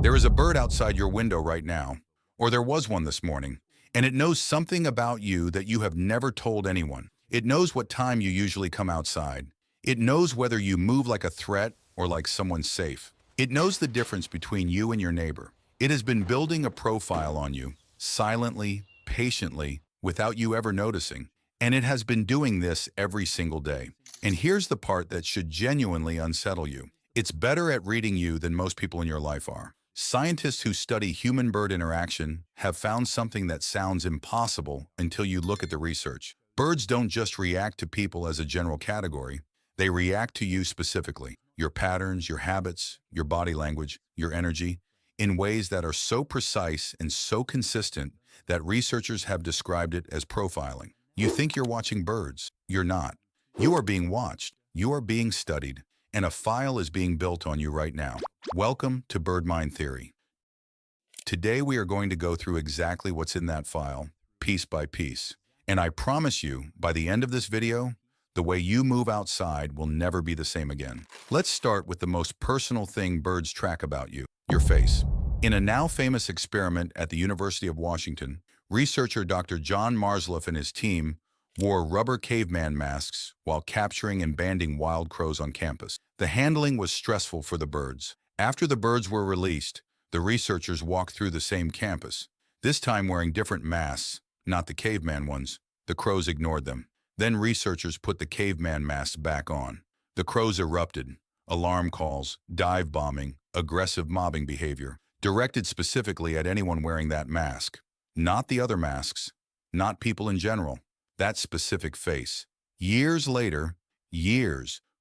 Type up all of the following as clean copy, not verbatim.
There is a bird outside your window right now, or there was one this morning, and it knows something about you that you have never told anyone. It knows what time you usually come outside. It knows whether you move like a threat or like someone safe. It knows the difference between you and your neighbor. It has been building a profile on you, silently, patiently, without you ever noticing. And it has been doing this every single day. And here's the part that should genuinely unsettle you. It's better at reading you than most people in your life are. Scientists who study human-bird interaction have found something that sounds impossible until you look at the research. Birds don't just react to people as a general category. They react to you specifically, your patterns, your habits, your body language, your energy, in ways that are so precise and so consistent that researchers have described it as profiling. You think you're watching birds. You're not. You are being watched. You are being studied. And a file is being built on you right now. Welcome to BirdsMindTheory. Today we are going to go through exactly what's in that file, piece by piece. And I promise you, by the end of this video, the way you move outside will never be the same again. Let's start with the most personal thing birds track about you, your face. In a now famous experiment at the University of Washington, researcher Dr. John Marsloff and his team wore rubber caveman masks while capturing and banding wild crows on campus. The handling was stressful for the birds. After the birds were released, the researchers walked through the same campus, this time wearing different masks, not the caveman ones. The crows ignored them. Then researchers put the caveman masks back on. The crows erupted. Alarm calls, dive bombing, aggressive mobbing behavior, directed specifically at anyone wearing that mask. Not the other masks, not people in general. That specific face. Years later,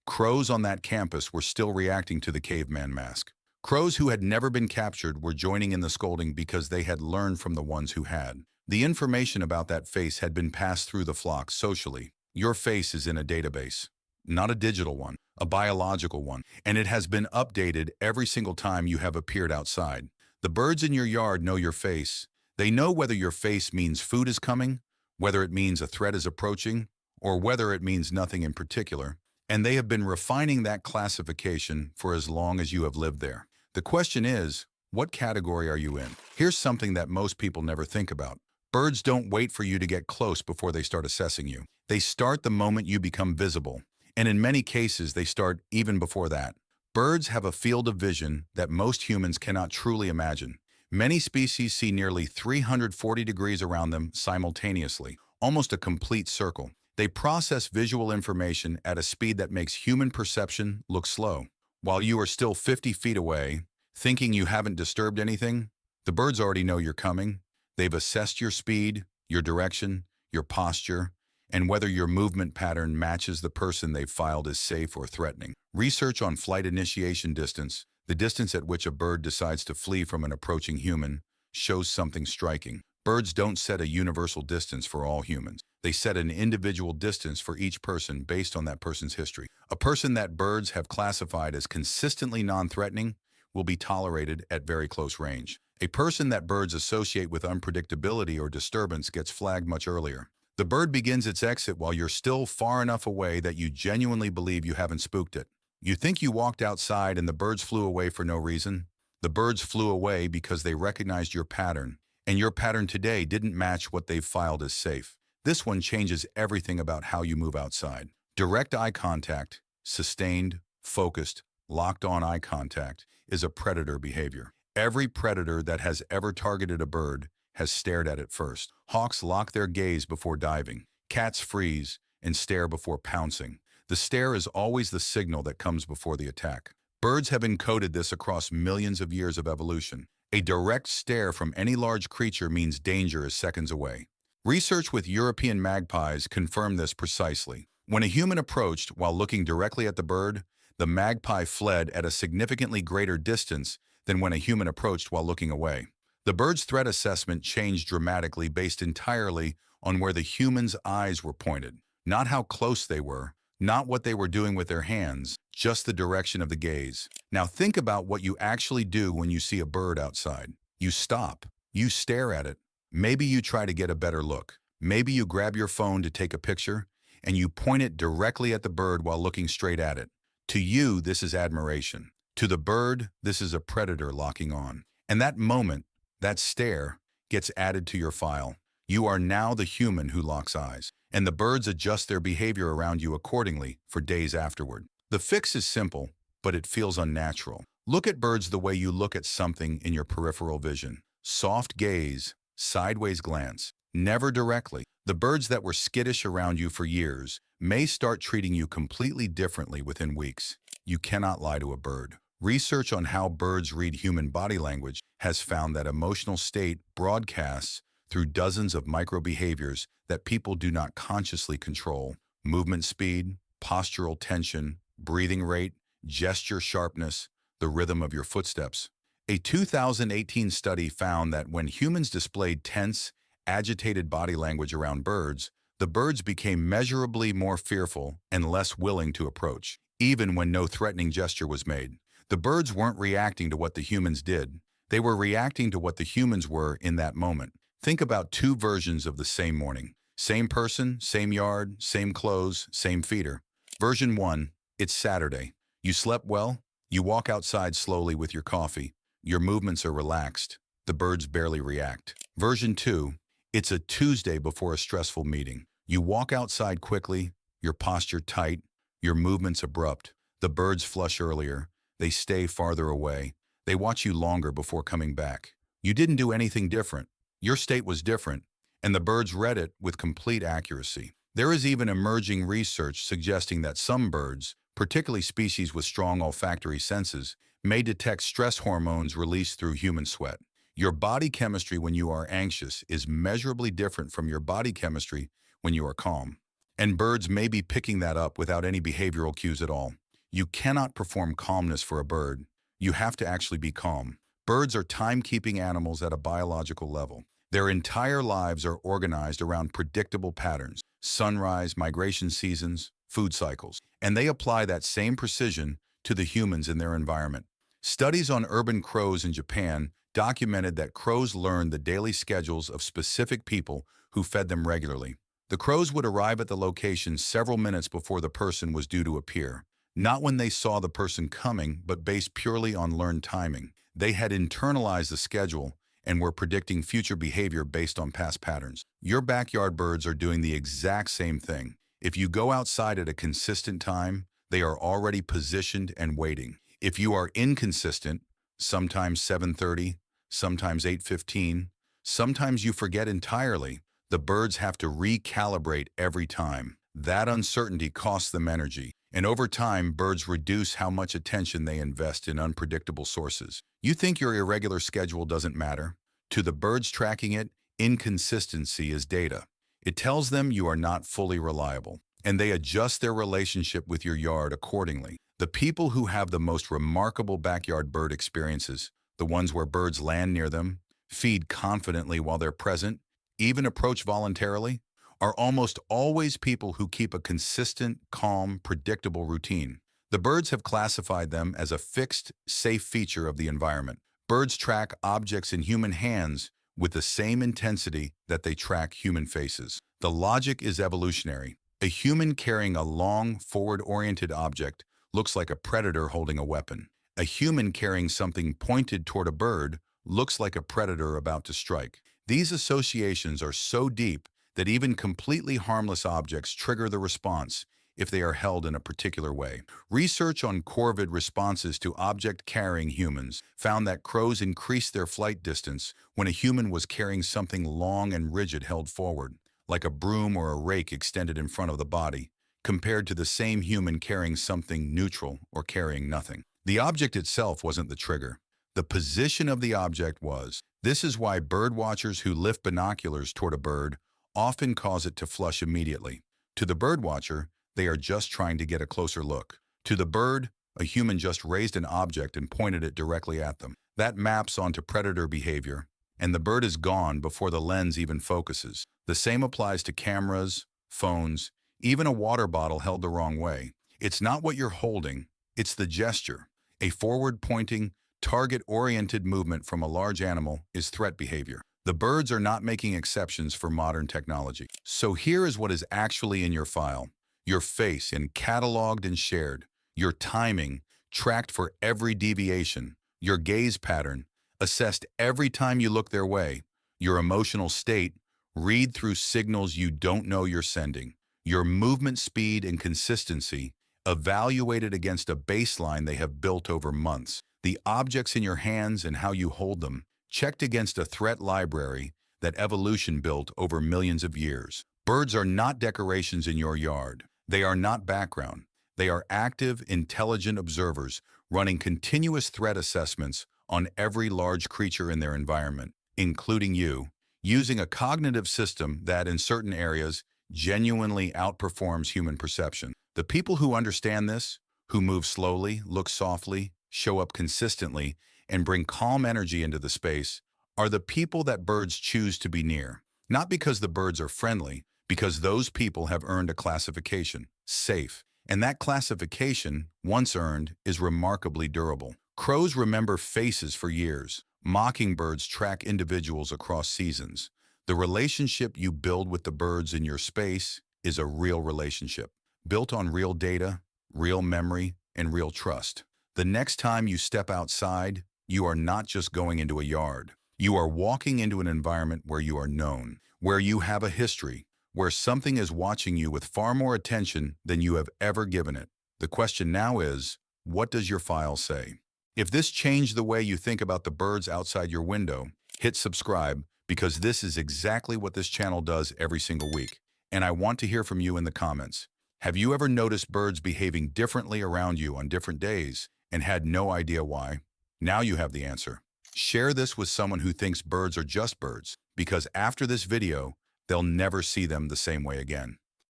crows on that campus were still reacting to the caveman mask. Crows who had never been captured were joining in the scolding because they had learned from the ones who had. The information about that face had been passed through the flock socially. Your face is in a database, not a digital one, a biological one, and it has been updated every single time you have appeared outside. The birds in your yard know your face. They know whether your face means food is coming, whether it means a threat is approaching, or whether it means nothing in particular, and they have been refining that classification for as long as you have lived there. The question is, what category are you in? Here's something that most people never think about. Birds don't wait for you to get close before they start assessing you. They start the moment you become visible, and in many cases they start even before that. Birds have a field of vision that most humans cannot truly imagine. Many species see nearly 340 degrees around them simultaneously, almost a complete circle. They process visual information at a speed that makes human perception look slow. While you are still 50 feet away, thinking you haven't disturbed anything, the birds already know you're coming. They've assessed your speed, your direction, your posture, and whether your movement pattern matches the person they've filed as safe or threatening. Research on flight initiation distance, the distance at which a bird decides to flee from an approaching human, shows something striking. Birds don't set a universal distance for all humans. They set an individual distance for each person based on that person's history. A person that birds have classified as consistently non-threatening will be tolerated at very close range. A person that birds associate with unpredictability or disturbance gets flagged much earlier. The bird begins its exit while you're still far enough away that you genuinely believe you haven't spooked it. You think you walked outside and the birds flew away for no reason? The birds flew away because they recognized your pattern, and your pattern today didn't match what they've filed as safe. This one changes everything about how you move outside. Direct eye contact, sustained, focused, locked-on eye contact, is a predator behavior. Every predator that has ever targeted a bird has stared at it first. Hawks lock their gaze before diving. Cats freeze and stare before pouncing. The stare is always the signal that comes before the attack. Birds have encoded this across millions of years of evolution. A direct stare from any large creature means danger is seconds away. Research with European magpies confirmed this precisely. When a human approached while looking directly at the bird, the magpie fled at a significantly greater distance than when a human approached while looking away. The bird's threat assessment changed dramatically based entirely on where the human's eyes were pointed, not how close they were, not what they were doing with their hands, just the direction of the gaze. Now think about what you actually do when you see a bird outside. You stop. You stare at it. Maybe you try to get a better look. Maybe you grab your phone to take a picture, and you point it directly at the bird while looking straight at it. To you, this is admiration. To the bird, this is a predator locking on. And that moment, that stare, gets added to your file. You are now the human who locks eyes, and the birds adjust their behavior around you accordingly for days afterward. The fix is simple, but it feels unnatural. Look at birds the way you look at something in your peripheral vision. Soft gaze, sideways glance, never directly. The birds that were skittish around you for years may start treating you completely differently within weeks. You cannot lie to a bird. Research on how birds read human body language has found that emotional state broadcasts through dozens of micro-behaviors that people do not consciously control. Movement speed, postural tension, breathing rate, gesture sharpness, the rhythm of your footsteps. A 2018 study found that when humans displayed tense, agitated body language around birds, the birds became measurably more fearful and less willing to approach, even when no threatening gesture was made. The birds weren't reacting to what the humans did. They were reacting to what the humans were in that moment. Think about two versions of the same morning. Same person, same yard, same clothes, same feeder. Version 1, it's Saturday. You slept well. You walk outside slowly with your coffee. Your movements are relaxed. The birds barely react. Version 2, it's a Tuesday before a stressful meeting. You walk outside quickly, your posture tight, your movements abrupt. The birds flush earlier. They stay farther away. They watch you longer before coming back. You didn't do anything different. Your state was different, and the birds read it with complete accuracy. There is even emerging research suggesting that some birds, particularly species with strong olfactory senses, may detect stress hormones released through human sweat. Your body chemistry when you are anxious is measurably different from your body chemistry when you are calm. And birds may be picking that up without any behavioral cues at all. You cannot perform calmness for a bird. You have to actually be calm. Birds are time-keeping animals at a biological level. Their entire lives are organized around predictable patterns: sunrise, migration seasons, food cycles. And they apply that same precision to the humans in their environment. Studies on urban crows in Japan documented that crows learned the daily schedules of specific people who fed them regularly. The crows would arrive at the location several minutes before the person was due to appear. Not when they saw the person coming, but based purely on learned timing. They had internalized the schedule and were predicting future behavior based on past patterns. Your backyard birds are doing the exact same thing. If you go outside at a consistent time, they are already positioned and waiting. If you are inconsistent, sometimes 7:30, sometimes 8:15, sometimes you forget entirely, the birds have to recalibrate every time. That uncertainty costs them energy. And over time, birds reduce how much attention they invest in unpredictable sources. You think your irregular schedule doesn't matter? To the birds tracking it, inconsistency is data. It tells them you are not fully reliable, and they adjust their relationship with your yard accordingly. The people who have the most remarkable backyard bird experiences, the ones where birds land near them, feed confidently while they're present, even approach voluntarily, are almost always people who keep a consistent, calm, predictable routine. The birds have classified them as a fixed, safe feature of the environment. Birds track objects in human hands with the same intensity that they track human faces. The logic is evolutionary. A human carrying a long, forward-oriented object looks like a predator holding a weapon. A human carrying something pointed toward a bird looks like a predator about to strike. These associations are so deep that even completely harmless objects trigger the response if they are held in a particular way. Research on corvid responses to object-carrying humans found that crows increased their flight distance when a human was carrying something long and rigid held forward, like a broom or a rake extended in front of the body, compared to the same human carrying something neutral or carrying nothing. The object itself wasn't the trigger. The position of the object was. This is why bird watchers who lift binoculars toward a bird often cause it to flush immediately. To the birdwatcher, they are just trying to get a closer look. To the bird, a human just raised an object and pointed it directly at them. That maps onto predator behavior, and the bird is gone before the lens even focuses. The same applies to cameras, phones, even a water bottle held the wrong way. It's not what you're holding, it's the gesture. A forward-pointing, target-oriented movement from a large animal is threat behavior. The birds are not making exceptions for modern technology. So here is what is actually in your file. Your face, and cataloged and shared. Your timing, tracked for every deviation, your gaze pattern, assessed every time you look their way, your emotional state, read through signals you don't know you're sending, your movement speed and consistency, evaluated against a baseline they have built over months, the objects in your hands and how you hold them, checked against a threat library that evolution built over millions of years. Birds are not decorations in your yard. They are not background. They are active, intelligent observers running continuous threat assessments on every large creature in their environment, including you, using a cognitive system that, in certain areas, genuinely outperforms human perception. The people who understand this, who move slowly, look softly, show up consistently, and bring calm energy into the space, are the people that birds choose to be near. Not because the birds are friendly, because those people have earned a classification, safe. And that classification, once earned, is remarkably durable. Crows remember faces for years. Mockingbirds track individuals across seasons. The relationship you build with the birds in your space is a real relationship, built on real data, real memory, and real trust. The next time you step outside, you are not just going into a yard. You are walking into an environment where you are known, where you have a history, where something is watching you with far more attention than you have ever given it. The question now is, what does your file say? If this changed the way you think about the birds outside your window, hit subscribe, because this is exactly what this channel does every single week. And I want to hear from you in the comments. Have you ever noticed birds behaving differently around you on different days and had no idea why? Now you have the answer. Share this with someone who thinks birds are just birds, because after this video, they'll never see them the same way again.